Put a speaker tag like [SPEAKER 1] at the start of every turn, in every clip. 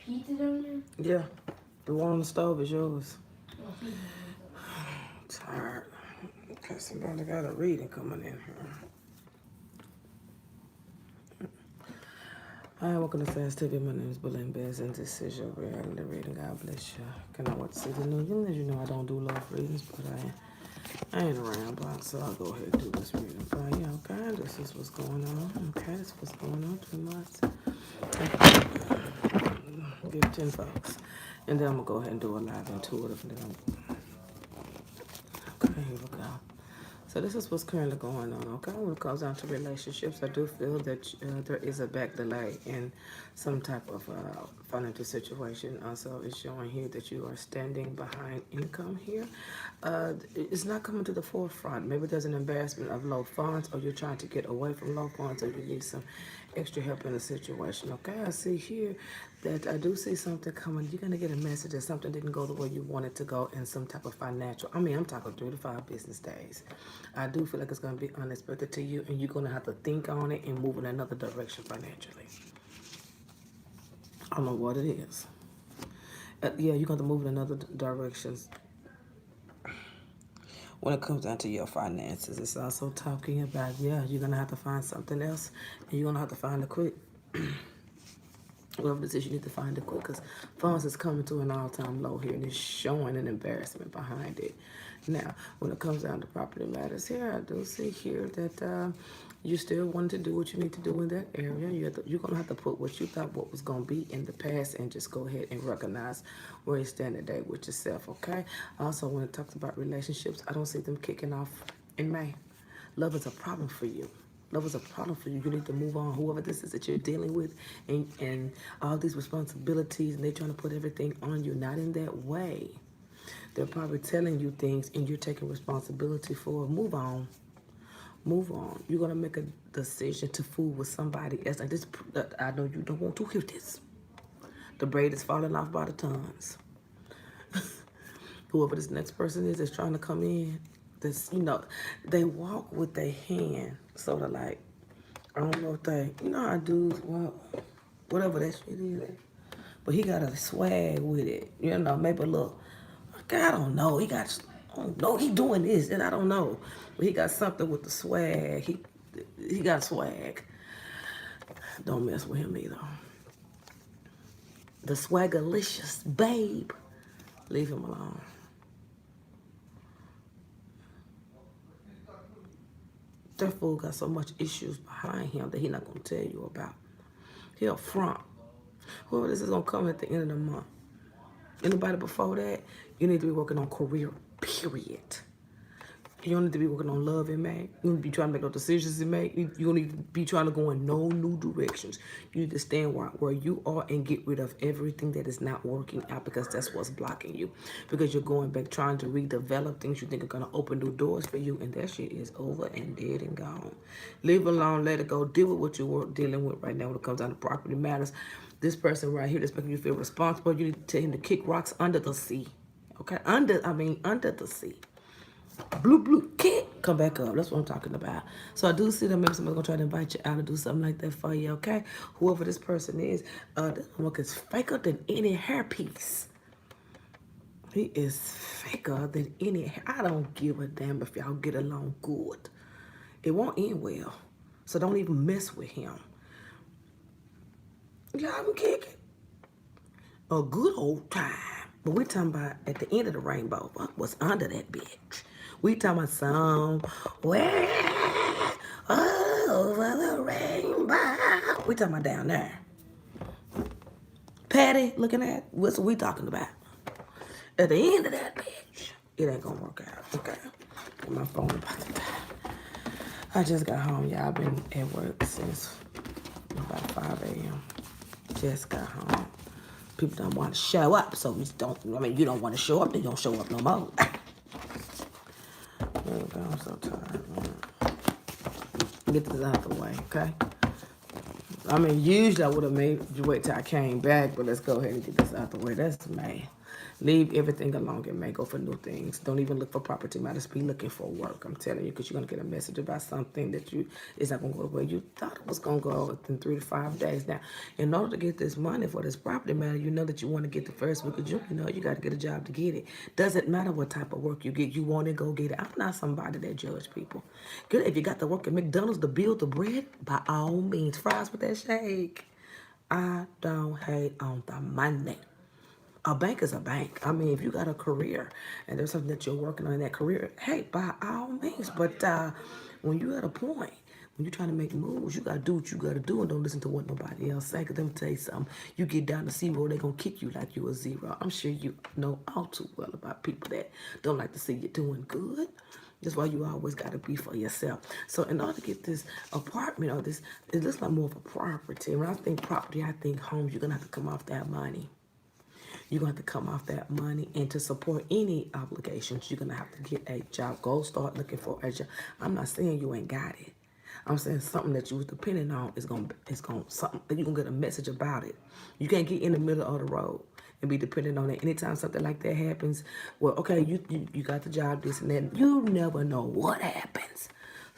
[SPEAKER 1] Pizza down
[SPEAKER 2] Yeah. The one on the stove is yours.
[SPEAKER 1] there?
[SPEAKER 2] Tired. Okay, somebody got a reading coming in here. Hi, welcome to Fast TV. My name is Belen Bez, and this is your reality reading. God bless you. Can I watch the news? As you know, I don't do love readings, but I ain't around, but so I'll go ahead and do this reading for you. Okay, this is what's going on. Okay, this is what's going on. 2 months. Give 10 folks, and then I'm gonna go ahead and do a live intuitive. And then okay, here we go. So this is what's currently going on, okay? When it comes down to relationships, I do feel that there is a back delay in some type of financial situation. Also, it's showing here that you are standing behind income here. It's not coming to the forefront. Maybe there's an embarrassment of low funds, or you're trying to get away from low funds, or you need some extra help in the situation, okay? I see here that I do see something coming. You're going to get a message that something didn't go the way you wanted to go in some type of financial. I'm talking 3 to 5 business days. I do feel like it's going to be unexpected to you, and you're going to have to think on it and move in another direction financially. I don't know what it is. Yeah, you're going to move in another direction when it comes down to your finances. It's also talking about, yeah, you're going to have to find something else, and you're going to have to find it quick. Whatever decision you need to find it quick, because funds is coming to an all-time low here, and it's showing an embarrassment behind it. Now, when it comes down to property matters here, I do see here that you still want to do what you need to do in that area. You're going to have to put what you thought what was going to be in the past and just go ahead and recognize where you stand today with yourself, okay? Also, when it talks about relationships, I don't see them kicking off in May. Love is a problem for you. Love is a problem for you. You need to move on. Whoever this is that you're dealing with, and all these responsibilities, and they're trying to put everything on you. Not in that way. They're probably telling you things, and you're taking responsibility for it. Move on. Move on. You're gonna make a decision to fool with somebody else. And this, I know you don't want to hear this. The braid is falling off by the tons. Whoever this next person is that's trying to come in, this, they walk with their hand sort of like, I don't know if they, how I do, well, whatever that shit is. But he got a swag with it, maybe a little, I don't know, I don't know, he doing this, and I don't know. But he got something with the swag, he got swag. Don't mess with him either. The swagalicious babe, leave him alone. That fool got so much issues behind him that he not gonna tell you about. He up front. Whoever this is gonna come at the end of the month. Anybody before that, you need to be working on career, period. You don't need to be working on love in May. You don't need to be trying to make no decisions in May. You don't need to be trying to go in no new directions. You need to stand where you are and get rid of everything that is not working out, because that's what's blocking you. Because you're going back trying to redevelop things you think are going to open new doors for you, and that shit is over and dead and gone. Leave it alone, let it go. Deal with what you're dealing with right now when it comes down to property matters. This person right here that's making you feel responsible, you need to tell him to kick rocks under the sea. Okay? Under the sea. Blue, kick, come back up. That's what I'm talking about. So I do see that maybe somebody's gonna try to invite you out to do something like that for you, okay? Whoever this person is, this one is faker than any hairpiece. He is faker than any hair. I don't give a damn if y'all get along good. It won't end well. So don't even mess with him. Y'all can kick it. A good old time. But we're talking about at the end of the rainbow. What was under that bitch? We talking about somewhere over the rainbow. We talking about down there. Patty, looking at, what's we talking about? At the end of that bitch, it ain't gonna work out, okay? My phone about to die. I just got home, y'all. I've been at work since about 5 a.m. Just got home. People don't want to show up, so you don't want to show up, then you don't show up no more. I'm so tired. Get this out the way, okay? Usually I would have made you wait till I came back, but let's go ahead and get this out the way. That's May. Leave everything alone and may go for new things. Don't even look for property matters. Be looking for work. I'm telling you, because you're going to get a message about something that it's not going to go the way you thought it was going to go within 3 to 5 days. Now, in order to get this money for this property matter, you know that you want to get the first week of June. You know you got to get a job to get it. Doesn't matter what type of work you get. You want to go get it. I'm not somebody that judge people. Good. If you got to work at McDonald's to build the bread, by all means, fries with that shake. I don't hate on the money. A bank is a bank. I mean, if you got a career and there's something that you're working on in that career, hey, by all means. But when you're at a point, when you're trying to make moves, you got to do what you got to do and don't listen to what nobody else say. Because let me tell you something. You get down to zero, they're going to kick you like you a zero. I'm sure you know all too well about people that don't like to see you doing good. That's why you always got to be for yourself. So in order to get this apartment or this, it looks like more of a property. When I think property, I think homes. You're going to have to come off that money. You're going to have to come off that money. And to support any obligations, you're going to have to get a job. Go start looking for a job. I'm not saying you ain't got it. I'm saying something that you was depending on is going something that you're going to get a message about it. You can't get in the middle of the road and be dependent on it. Anytime something like that happens, well, okay, you got the job, this and that. You never know what happens.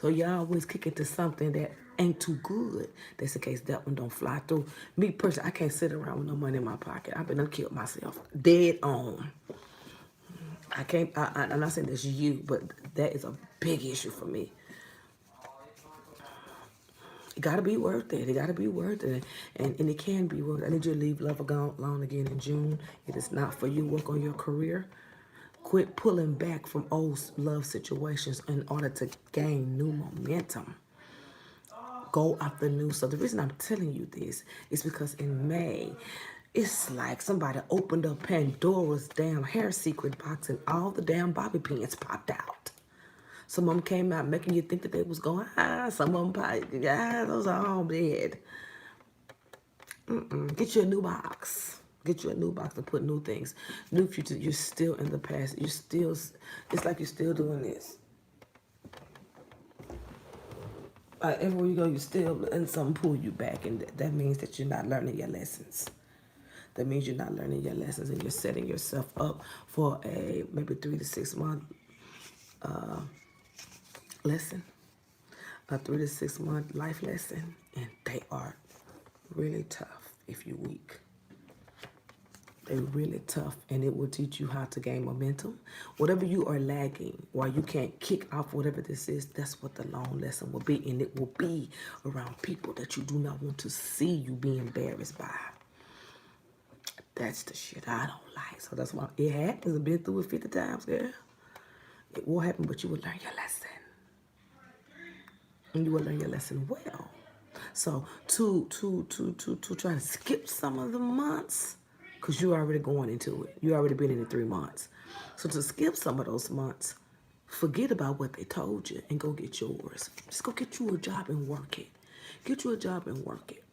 [SPEAKER 2] So you always kick into something that ain't too good. That's the case that one don't fly through. Me personally, I can't sit around with no money in my pocket. I've been done killed myself. Dead on. I can't, I'm not saying that's you, but that is a big issue for me. It gotta be worth it. It gotta be worth it. And it can be worth it. I need you to leave love alone again in June. It is not for you. Work on your career. Quit pulling back from old love situations in order to gain new momentum. Go after new stuff. The reason I'm telling you this is because in May, it's like somebody opened up Pandora's damn hair secret box and all the damn bobby pins popped out. Some of them came out making you think that they was going, some of them, those are all dead. Get you a new box. Get you a new box to put new things. New future, you're still in the past. You're still, it's like you're still doing this. Everywhere you go, you're still letting something pull you back. And that means that you're not learning your lessons. That means you're not learning your lessons and you're setting yourself up for a maybe 3 to 6 month lesson. A 3 to 6 month life lesson. And they are really tough if you're weak. They're really tough, and it will teach you how to gain momentum. Whatever you are lagging, while you can't kick off whatever this is, that's what the long lesson will be. And it will be around people that you do not want to see you be embarrassed by. That's the shit I don't like. So that's why it happens. I've been through it 50 times, girl. It will happen, but you will learn your lesson. And you will learn your lesson well. So to try to skip some of the months, because you're already going into it. You already been in it 3 months. So to skip some of those months, forget about what they told you and go get yours. Just go get you a job and work it. Get you a job and work it.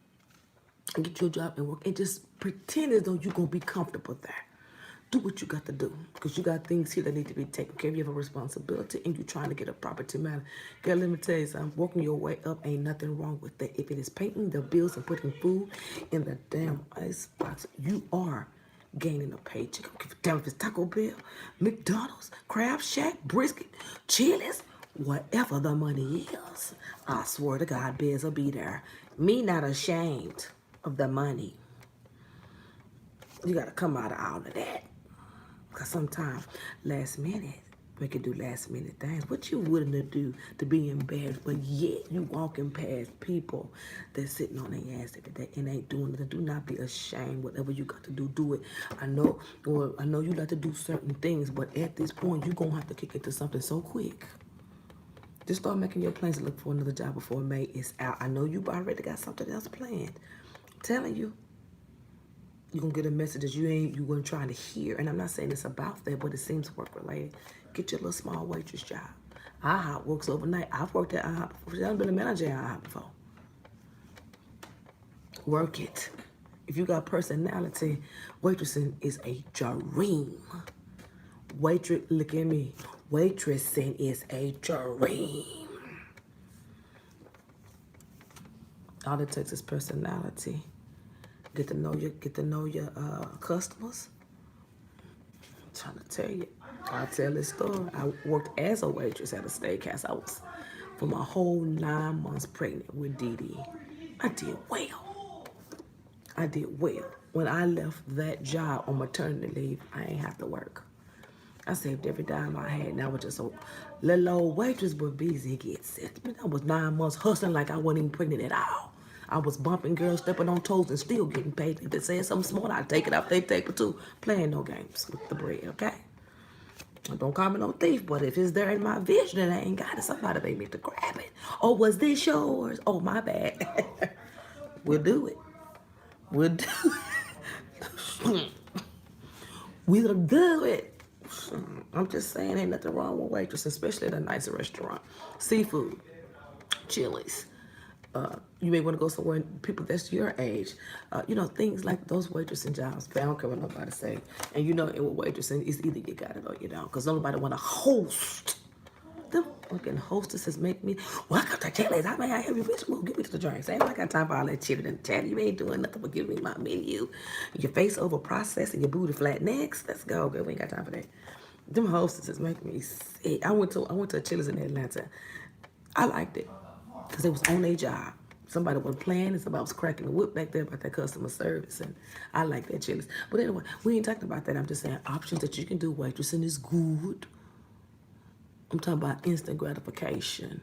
[SPEAKER 2] And get you a job and work. And just pretend as though you're going to be comfortable there. Do what you got to do, because you got things here that need to be taken care of. You have a responsibility, and you're trying to get a property matter. Girl, let me tell you something. Working your way up ain't nothing wrong with that. If it is paying the bills and putting food in the damn ice box, you are gaining a paycheck. I don't give a damn if it's Taco Bell, McDonald's, Crab Shack, Brisket, Chili's, whatever the money is. I swear to God, bills will be there. Me not ashamed of the money. You got to come out of all of that. Because sometimes last minute, we can do last minute things. What you willing to do to be embarrassed, but yet you walking past people that's sitting on their ass every day and ain't doing it. Do not be ashamed. Whatever you got to do it. I know you like to do certain things, but at this point, you're going to have to kick into something so quick. Just start making your plans to look for another job before May is out. I know you already got something else planned. I'm telling you. You're going to get a message that you weren't trying to hear. And I'm not saying it's about that, but it seems work-related. Get your little small waitress job. IHOP works overnight. I've worked at IHOP before. I've been a manager at IHOP before. Work it. If you got personality, waitressing is a dream. Look at me. Waitressing is a dream. All it takes is personality. Get to know your customers. trying to tell you. I'll tell this story. I worked as a waitress at a steakhouse. I was for my whole 9 months pregnant with Dee Dee. I did well. I did well. When I left that job on maternity leave, I ain't have to work. I saved every dime I had. Now I was just a little old waitress, but busy gets sick. I was 9 months hustling like I wasn't even pregnant at all. I was bumping girls, stepping on toes, and still getting paid. If they said something smart, I'd take it off their table too. Playing no games with the bread, okay? Don't call me no thief, but if it's there in my vision and I ain't got it, somebody made me to grab it. Oh, was this yours? Oh, my bad. We'll do it. We'll do it. We'll do it. I'm just saying, ain't nothing wrong with waitress, especially at a nice restaurant. Seafood, Chili's. You may want to go somewhere, people that's your age. Things like those waitressing jobs. I don't care what nobody say. And with waitressing, it's either you got it or you don't. Because nobody want to host. Them fucking hostesses make me, welcome to Chili's. I have you, bitch. Move, give me to the drinks. I ain't got time for all that chitty and chatty. You ain't doing nothing but giving me my menu. Your face over processed and your booty flat. Next, let's go. Girl, we ain't got time for that. Them hostesses make me sick. I went to a Chili's in Atlanta. I liked it because it was on their job. Somebody was playing and somebody was cracking the whip back there about that customer service, and I like that Chili's. But anyway, we ain't talking about that. I'm just saying options that you can do. Waitressing is good. I'm talking about instant gratification.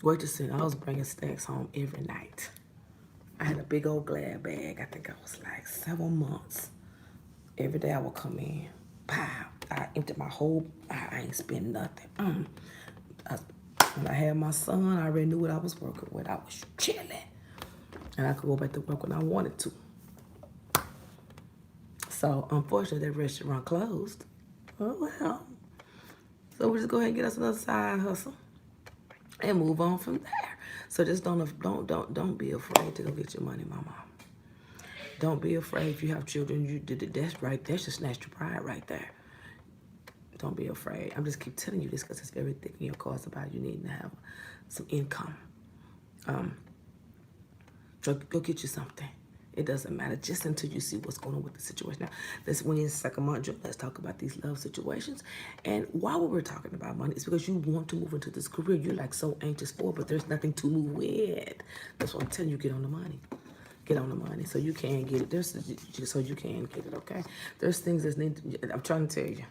[SPEAKER 2] Waitressing, I was bringing stacks home every night. I had a big old Glad bag. I think I was like 7 months. Every day I would come in. Pow. I emptied my whole, I ain't spend nothing. When I had my son, I already knew what I was working with. I was chilling. And I could go back to work when I wanted to. So, unfortunately, that restaurant closed. Oh, well. So we'll just go ahead and get us another side hustle and move on from there. So just don't be afraid to go get your money, mama. Don't be afraid if you have children. You did it. That's right. That's just snatched your pride right there. Don't be afraid. I'm just keep telling you this because it's very thick in your course about you needing to have some income. So go get you something. It doesn't matter just until you see what's going on with the situation. Now, that's when you're in second month. Let's talk about these love situations. And while we're talking about money, it's because you want to move into this career you're like so anxious for, but there's nothing to move with. That's what I'm telling you. Get on the money. Get on the money so you can get it. So you can get it, okay? There's things that need to, I'm trying to tell you.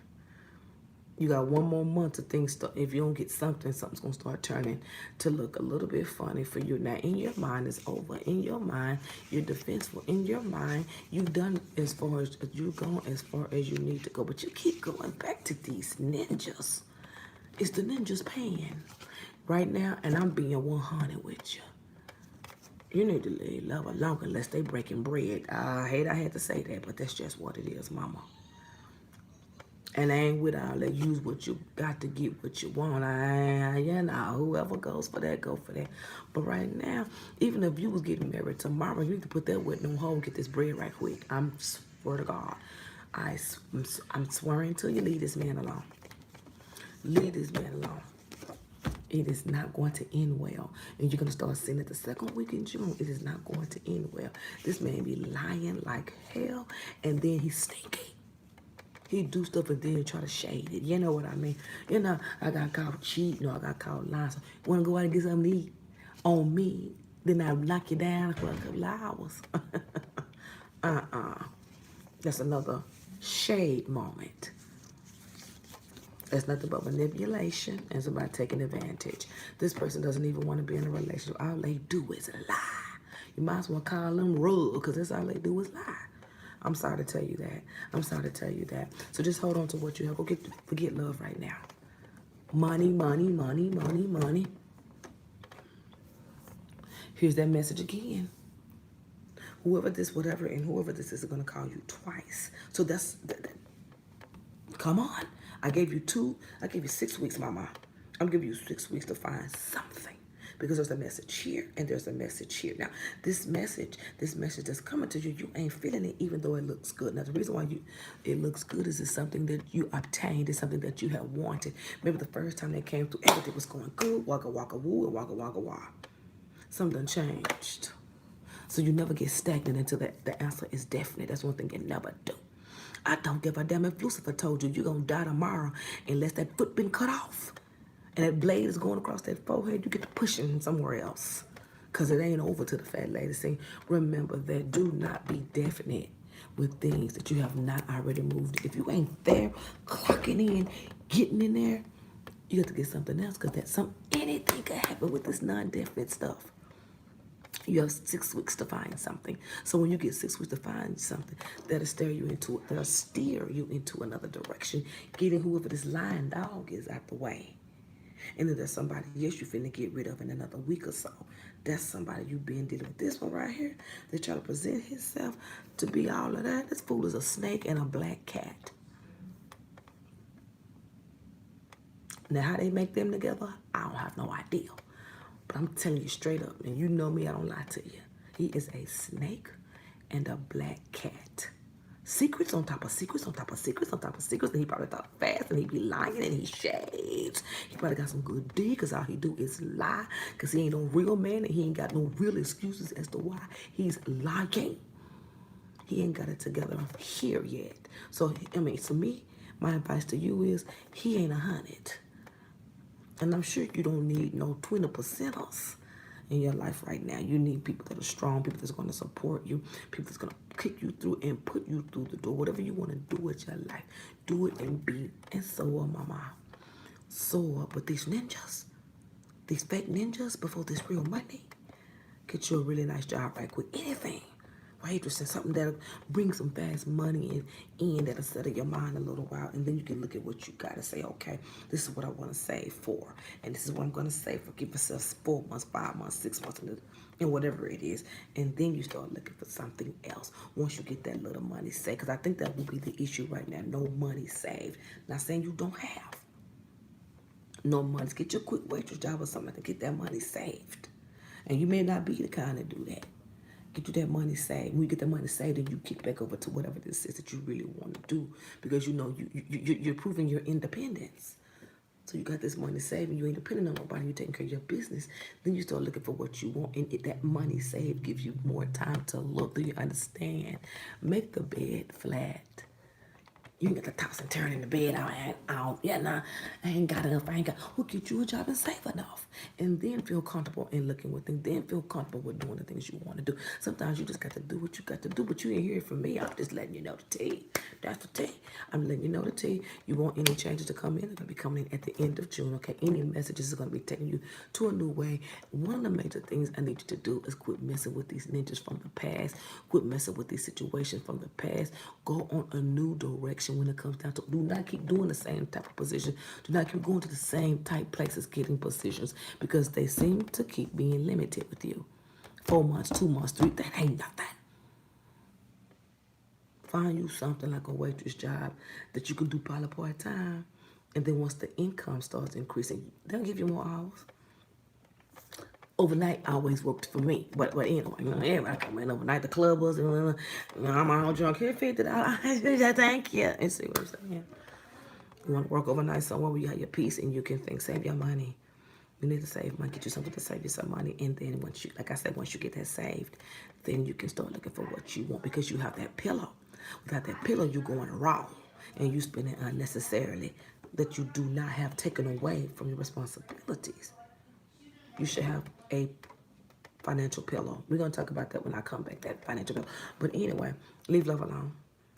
[SPEAKER 2] You got 1 more month of things. If you don't get something, something's going to start turning to look a little bit funny for you. Now, in your mind, it's over. In your mind, you're defensible. In your mind, you've done as far as you've gone as far as you need to go. But you keep going back to these ninjas. It's the ninjas paying right now, and I'm being 100 with you. You need to leave love alone unless they breaking bread. I hate I had to say that, but that's just what it is, mama. And I ain't with all that. Use what you got to get what you want. Whoever goes for that, go for that. But right now, even if you was getting married tomorrow, you need to put that wedding on hold and get this bread right quick. I'm swear to God. I'm swearing to you, leave this man alone. Leave this man alone. It is not going to end well. And you're going to start seeing it the second week in June. It is not going to end well. This man be lying like hell, and then he's stinky. He do stuff and then try to shade it. You know what I mean? I got caught cheating or I got caught lying. So, want to go out and get something to eat on me? Then I knock you down for a couple of hours. That's another shade moment. That's nothing but manipulation and somebody taking advantage. This person doesn't even want to be in a relationship. All they do is lie. You might as well call them rude because that's all they do is lie. I'm sorry to tell you that. I'm sorry to tell you that. So just hold on to what you have. Forget love right now. Money, money, money, money, money. Here's that message again. Whoever this, whatever, and whoever this is going to call you twice. So that's, come on. I gave you 6 weeks, mama. I'm giving you 6 weeks to find something. Because there's a message here and there's a message here. Now, this message that's coming to you, you ain't feeling it even though it looks good. Now, the reason why it looks good is it's something that you obtained. It's something that you have wanted. Maybe the first time they came through, everything was going good. Waka, waka, woo, and waka, waka, wah. Something changed. So you never get stagnant until the answer is definite. That's one thing you never do. I don't give a damn if Lucifer told you you're going to die tomorrow unless that foot been cut off. And that blade is going across that forehead, you get to push him somewhere else. Because it ain't over to the fat lady saying, remember that do not be definite with things that you have not already moved. If you ain't there, clocking in, getting in there, you have to get something else because anything could happen with this non-definite stuff. You have 6 weeks to find something. So when you get 6 weeks to find something, that'll steer you into another direction. Getting whoever this lying dog is out the way. And if there's somebody, yes, you finna get rid of in another week or so. That's somebody you've been dealing with. This one right here, they try to present himself to be all of that. This fool is a snake and a black cat. Now, how they make them together, I don't have no idea. But I'm telling you straight up, and you know me, I don't lie to you. He is a snake and a black cat. Secrets on top of secrets on top of secrets on top of secrets. And he probably thought fast and he be lying and he shades. He probably got some good D because all he do is lie because he ain't no real man and he ain't got no real excuses as to why he's lying. He ain't got it together here yet. So, I mean, to me, my advice to you is he ain't 100. And I'm sure you don't need no 20%ers in your life right now. You need people that are strong, people that's going to support you, people that's going to kick you through and put you through the door. Whatever you want to do with your life, do it and be. And so up, mama. So up with these ninjas, these fake ninjas before this real money. Get you a really nice job right quick. Anything. Waitress and something that'll bring some fast money in that'll settle your mind a little while, and then you can look at what you got and say, okay, this is what I want to save for, and this is what I'm going to save for. Give yourself 4 months, 5 months, 6 months, and whatever it is, and then you start looking for something else once you get that little money saved, because I think that will be the issue right now. No money saved. Not saying you don't have no money. Get your quick waitress job or something to get that money saved, and you may not be the kind to do that. Get you that money saved. When you get that money saved, then you kick back over to whatever this is that you really want to do, because you know you're proving your independence. So you got this money saved and you ain't depending on nobody. You're taking care of your business. Then you start looking for what you want, and that money saved gives you more time to look. Do you understand? Make the bed flat. You ain't got to toss and turn in the bed. I ain't got enough. Well, get you a job and save enough. And then feel comfortable in looking with things. Then feel comfortable with doing the things you want to do. Sometimes you just got to do what you got to do, but you ain't hear it from me. I'm just letting you know the tea. That's the tea. I'm letting you know the tea. You want any changes to come in? They're going to be coming in at the end of June, okay? Any messages are going to be taking you to a new way. One of the major things I need you to do is quit messing with these ninjas from the past. Quit messing with these situations from the past. Go on a new direction. When it comes down to, do not keep doing the same type of position. Do not keep going to the same type places getting positions, because they seem to keep being limited with you. 4 months, 2 months, 3, that ain't nothing. Find you something like a waitress job that you can do probably part-time, and then once the income starts increasing, they'll give you more hours. Overnight always worked for me, but anyway, everybody come in overnight. The club was, I'm all drunk. Here, $50. Thank you. And see what I'm saying. You want to work overnight somewhere where you have your peace and you can save your money. You need to save money, get you something to save you some money, and then once you, like I said, once you get that saved, then you can start looking for what you want, because you have that pillow. Without that pillow, you're going wrong, and you spending unnecessarily that you do not have taken away from your responsibilities. You should have a financial pillow. We're going to talk about that when I come back, that financial pillow. But anyway, leave love alone.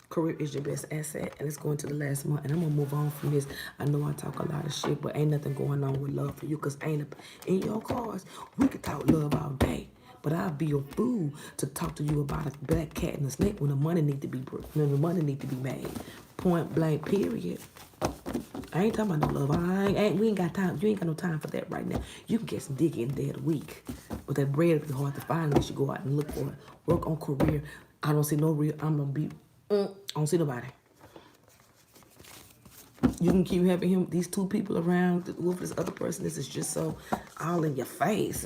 [SPEAKER 2] Career is your best asset, and it's going to the last month, and I'm going to move on from this. I know I talk a lot of shit, but ain't nothing going on with love for you, because in your cards, we could talk love all day, but I'd be a fool to talk to you about a black cat and a snake when the money need to be made. Point blank, period. I ain't talking about no love. We ain't got time. You ain't got no time for that right now. You can get some dick in day of the week, but that bread will be hard to find unless you go out and look for it. Work on career. I don't see no real. I don't see nobody. You can keep having these two people around with this other person. This is just so all in your face.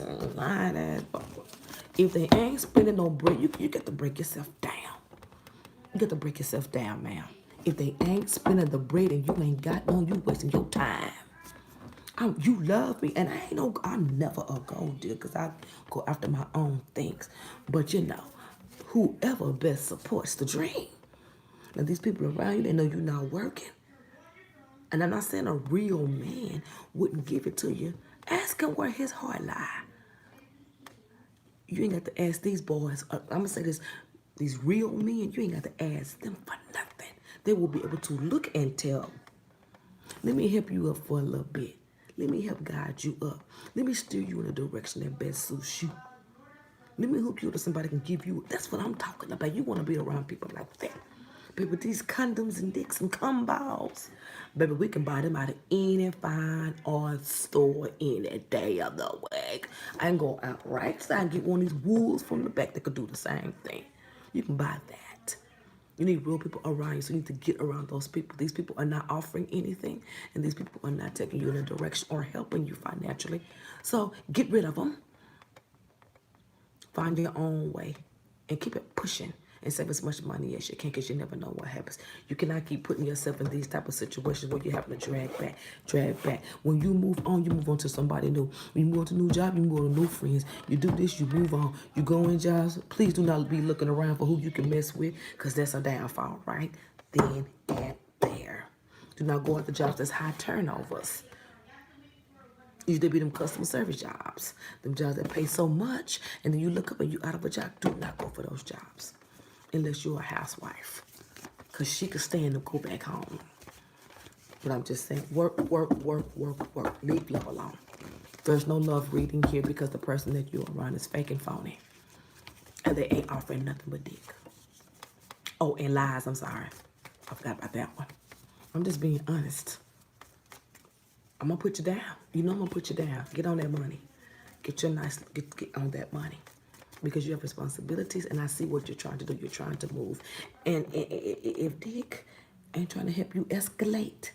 [SPEAKER 2] If they ain't spending no bread, you got to break yourself down. You got to break yourself down, ma'am. If they ain't spending the bread and you ain't got none, you wasting your time. You love me, and I'm never a gold digger because I go after my own things. But whoever best supports the dream. Now these people around you, they know you're not working. And I'm not saying a real man wouldn't give it to you. Ask him where his heart lie. You ain't got to ask these boys. I'm gonna say this: these real men, you ain't got to ask them for nothing. They will be able to look and tell. Let me help you up for a little bit. Let me help guide you up. Let me steer you in a direction that best suits you. Let me hook you to somebody can give you. That's what I'm talking about. You want to be around people like that. Baby, these condoms and dicks and cum balls. Baby, we can buy them out of any fine art store any day of the week. I ain't go out right side and get one of these wolves from the back that could do the same thing. You can buy that. You need real people around you, so you need to get around those people. These people are not offering anything, and these people are not taking you in a direction or helping you financially. So get rid of them. Find your own way and keep it pushing and save as much money as you can, because you never know what happens. You cannot keep putting yourself in these type of situations where you're having to drag back. When you move on to somebody new. When you move on to a new job, you move on to new friends. You do this, you move on. You go in jobs. Please do not be looking around for who you can mess with, because that's a downfall right then and there. Do not go after jobs that's high turnovers. Usually be them customer service jobs, them jobs that pay so much, and then you look up and you out of a job. Do not go for those jobs unless you're a housewife, because she could stand to go back home. But I'm just saying, work. Leave love alone. There's no love reading here, because the person that you're around is fake and phony, and they ain't offering nothing but dick. Oh, and lies. I'm sorry, I forgot about that one. I'm just being honest. I'm gonna put you down. You know I'm gonna put you down. Get on that money. Get on that money, because you have responsibilities, and I see what you're trying to do. You're trying to move, and if Dick ain't trying to help you escalate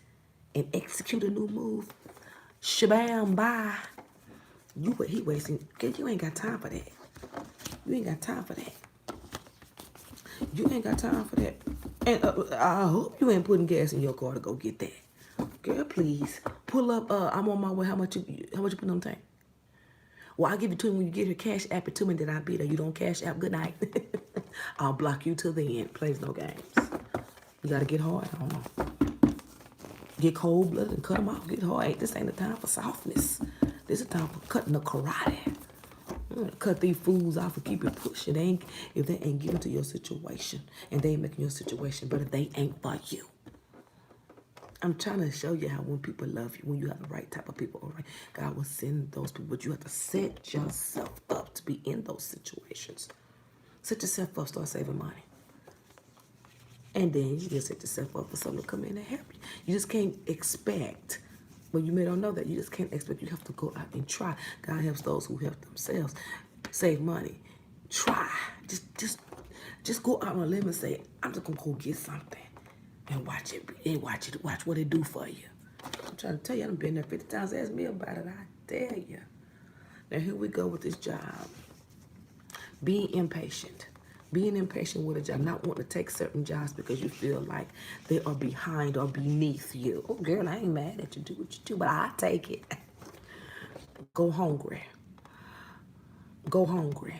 [SPEAKER 2] and execute a new move, shabam, bye. He wasting. You ain't got time for that. You ain't got time for that. You ain't got time for that. And I hope you ain't putting gas in your car to go get that. Girl, please pull up. I'm on my way. How much you put on the tank? Well, I'll give it to him when you get here. Cash app it to me, then I'll be there. You don't cash app, good night. I'll block you till the end. Plays no games. You gotta get hard. I don't know. Get cold blooded and cut them off. Get hard. This ain't the time for softness. This is the time for cutting the karate. Cut these fools off and keep it pushing. If they ain't giving to your situation, and they ain't making your situation better, they ain't for you. I'm trying to show you how when people love you, when you have the right type of people, all right, God will send those people, but you have to set yourself up to be in those situations. Set yourself up, start saving money. And then you can set yourself up for someone to come in and help you. You just can't expect, well, you may not know that, you just can't expect. You have to go out and try. God helps those who help themselves. Save money. Try. Just go out on a limb and say, I'm just going to go get something. And watch what it do for you. I'm trying to tell you, I've been there 50 times. Ask me about it, I dare you. Now here we go with this job. Being impatient. Being impatient with a job. Not wanting to take certain jobs because you feel like they are behind or beneath you. Oh, girl, I ain't mad at you. Do what you do, but I take it. Go hungry. Go hungry.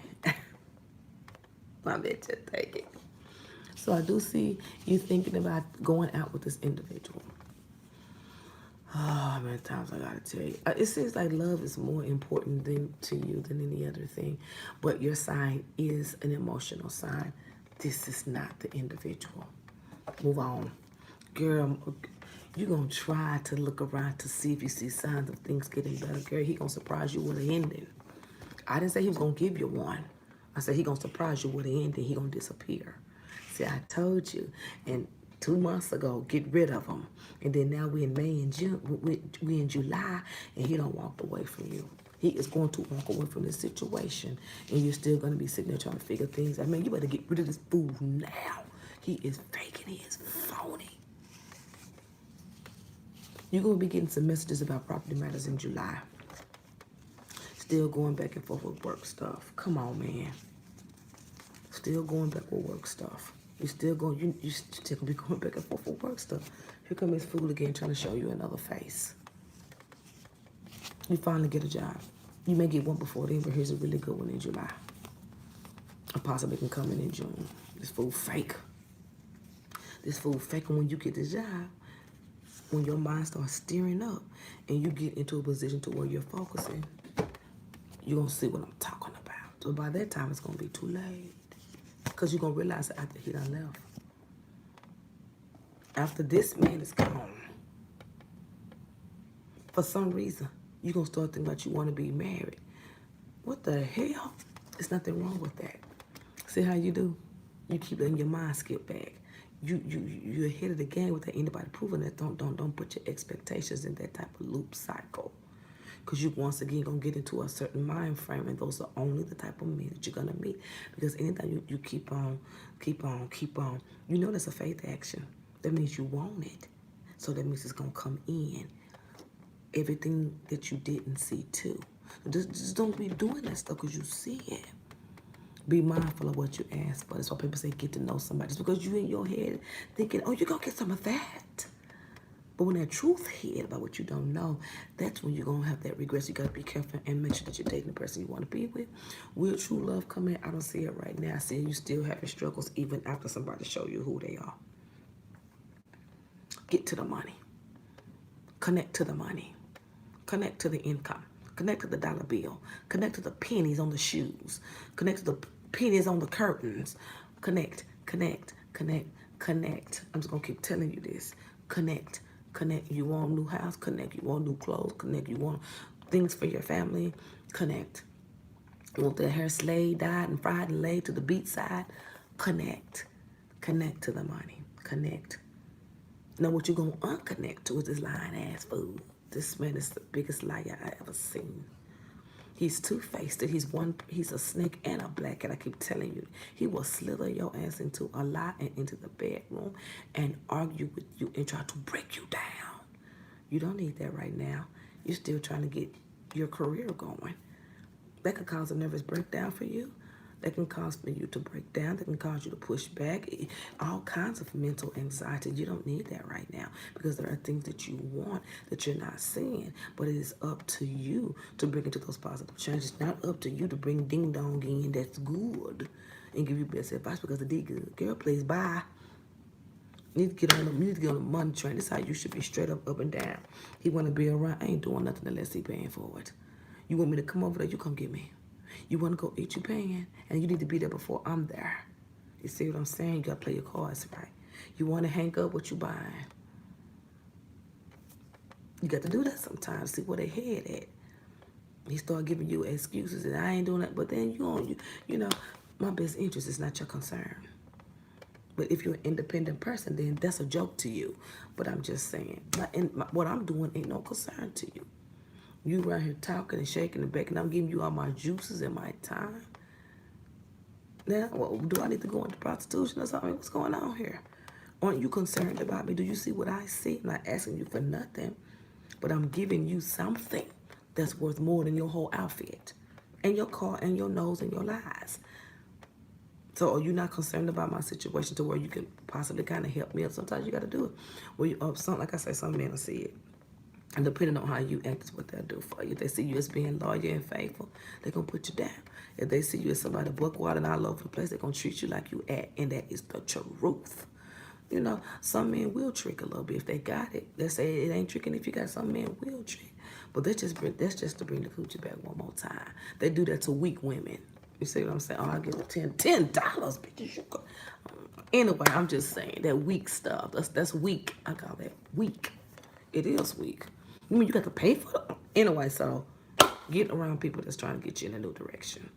[SPEAKER 2] I bet you take it. So I do see you thinking about going out with this individual. Oh, how many times I gotta tell you. It seems like love is more important to you than any other thing. But your sign is an emotional sign. This is not the individual. Move on. Girl, you're gonna try to look around to see if you see signs of things getting better. Girl, he gonna surprise you with an ending. I didn't say he was gonna give you one. I said he gonna surprise you with an ending. He gonna disappear. See, I told you. And 2 months ago, get rid of him. And then now we in May and June, we in July, and he don't walk away from you. He is going to walk away from this situation, and you're still going to be sitting there trying to figure things out. Man, you better get rid of this fool now. He is fake and he is phony. You're going to be getting some messages about property matters in July. Still going back and forth with work stuff. Come on, man. Still going back with work stuff. You still gonna be going back and forth with work stuff. Here come this fool again trying to show you another face. You finally get a job. You may get one before then, but here's a really good one in July. Or possibly can come in June. This fool fake. This fool fake. And when you get the job, when your mind starts steering up and you get into a position to where you're focusing, you're going to see what I'm talking about. So by that time, it's going to be too late. Because you're going to realize that after he done left. After this man is gone, for some reason, you're going to start thinking about you want to be married. What the hell? There's nothing wrong with that. See how you do? You keep letting your mind skip back. You're ahead of the game without anybody proving that. Don't put your expectations in that type of loop cycle. Because you once again gonna get into a certain mind frame, and those are only the type of men that you're gonna meet. Because anytime you keep on, you know that's a faith action. That means you want it. So that means it's gonna come in. Everything that you didn't see too. Just don't be doing that stuff because you see it. Be mindful of what you ask for. That's why people say get to know somebody. It's because you in your head thinking, oh, you're going to get some of that. But when that truth hit about what you don't know, that's when you're going to have that regret. So you got to be careful and make sure that you're dating the person you want to be with. Will true love come in? I don't see it right now. I see you still having struggles even after somebody show you who they are. Get to the money. Connect to the money. Connect to the income. Connect to the dollar bill. Connect to the pennies on the shoes. Connect to the pennies on the curtains. Connect. I'm just going to keep telling you this. Connect. You want a new house? Connect. You want new clothes? Connect. You want things for your family? Connect. You want their hair slayed, dyed, and fried and laid to the beach side? Connect. Connect to the money. Connect. Now what you're going to unconnect to is this lying ass fool. This man is the biggest liar I ever seen. He's two-faced. He's a snake and a black cat. I keep telling you. He will slither your ass into a lie and into the bedroom and argue with you and try to break you down. You don't need that right now. You're still trying to get your career going. That could cause a nervous breakdown for you. That can cause for you to break down. That can cause you to push back. All kinds of mental anxiety. You don't need that right now because there are things that you want that you're not seeing. But it is up to you to bring into those positive changes. It's not up to you to bring ding dong in that's good and give you best advice because the D good. Girl, please bye. You need to get on the money train. This is how you should be straight up and down. He want to be around. I ain't doing nothing unless he paying for it. You want me to come over there? You come get me. You want to go eat, you paying, and you need to be there before I'm there. You see what I'm saying? You got to play your cards right. You want to hang up what you buying. You got to do that sometimes. See where they head at. He start giving you excuses, and I ain't doing that. But then you know, my best interest is not your concern. But if you're an independent person, then that's a joke to you. But I'm just saying, what I'm doing ain't no concern to you. You right here talking and shaking and baking. I'm giving you all my juices and my time. Now, well, do I need to go into prostitution or something? What's going on here? Aren't you concerned about me? Do you see what I see? I'm not asking you for nothing, but I'm giving you something that's worth more than your whole outfit and your car and your nose and your lies. So are you not concerned about my situation to where you can possibly kind of help me? Sometimes you got to do it. Well, like I say, some men will see it. And depending on how you act is what they'll do for you. If they see you as being loyal and faithful, they're going to put you down. If they see you as somebody buck wild and all over the place, they're going to treat you like you act. And that is the truth. You know, some men will trick a little bit if they got it. They say it ain't tricking if you got some men will trick. But that's just to bring the coochie back one more time. They do that to weak women. You see what I'm saying? Oh, I'll give it $10, bitches. Anyway, I'm just saying that weak stuff. That's weak. I call that weak. It is weak. I mean, you got to pay for it. Anyway, so get around people that's trying to get you in a new direction.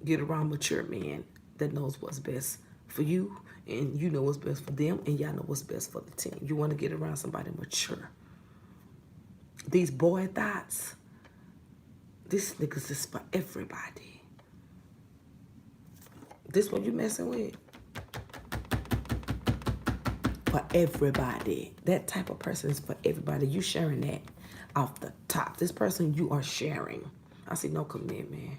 [SPEAKER 2] Get around mature men that knows what's best for you, and you know what's best for them, and y'all know what's best for the team. You want to get around somebody mature. These boy thoughts, this niggas is for everybody. This what you messing with? For everybody. That type of person is for everybody. You sharing that off the top. This person you are sharing. I see no commitment.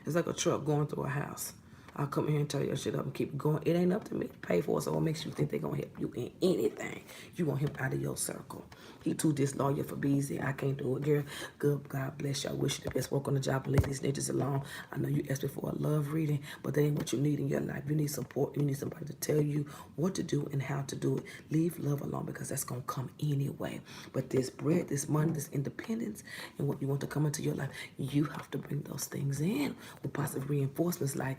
[SPEAKER 2] It's like a truck going through a house. I'll come here and tear your shit up and keep it going. It ain't up to me to pay for it, so what makes you think they're going to help you in anything? You want him out of your circle. He too disloyal for busy. I can't do it, girl. Good, God bless you. I wish you the best. Work on the job and leave these niggas alone. I know you asked me for a love reading, but that ain't what you need in your life. You need support. You need somebody to tell you what to do and how to do it. Leave love alone because that's going to come anyway. But this bread, this money, this independence, and what you want to come into your life, you have to bring those things in with positive reinforcements like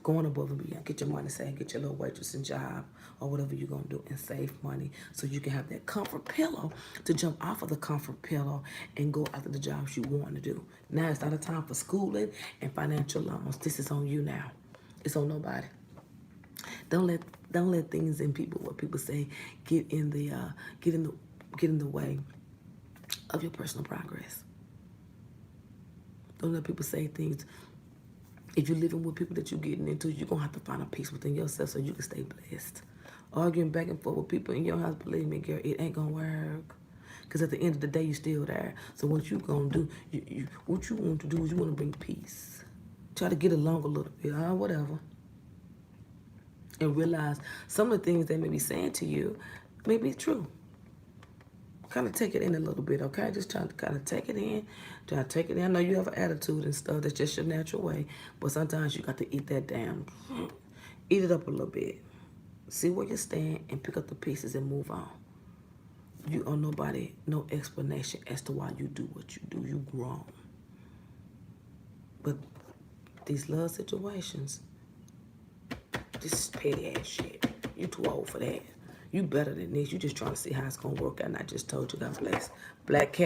[SPEAKER 2] going above and beyond. Get your money saved, get your little waitressing job or whatever you're going to do and save money so you can have that comfort pillow to jump off of the comfort pillow and go after the jobs you want to do. Now it's not a time for schooling and financial loans. This is on you now. It's on nobody. Don't let things and people, what people say, get in the way of your personal progress. Don't let people say things. If you're living with people that you're getting into, you're going to have to find a peace within yourself so you can stay blessed. Arguing back and forth with people in your house, believe me, girl, it ain't going to work. Because at the end of the day, you're still there. So what you going to do, what you want to do is you want to bring peace. Try to get along a little bit, whatever. And realize some of the things they may be saying to you may be true. Kind of take it in a little bit, okay? Just try to kind of take it in. Try to take it in. I know you have an attitude and stuff. That's just your natural way. But sometimes you got to eat that down. Eat it up a little bit. See where you stand and pick up the pieces and move on. You owe nobody no explanation as to why you do what you do. You grown. But these love situations, this is petty ass shit. You too old for that. You better than this. You just trying to see how it's going to work out. And I just told you, God bless. Black Cat.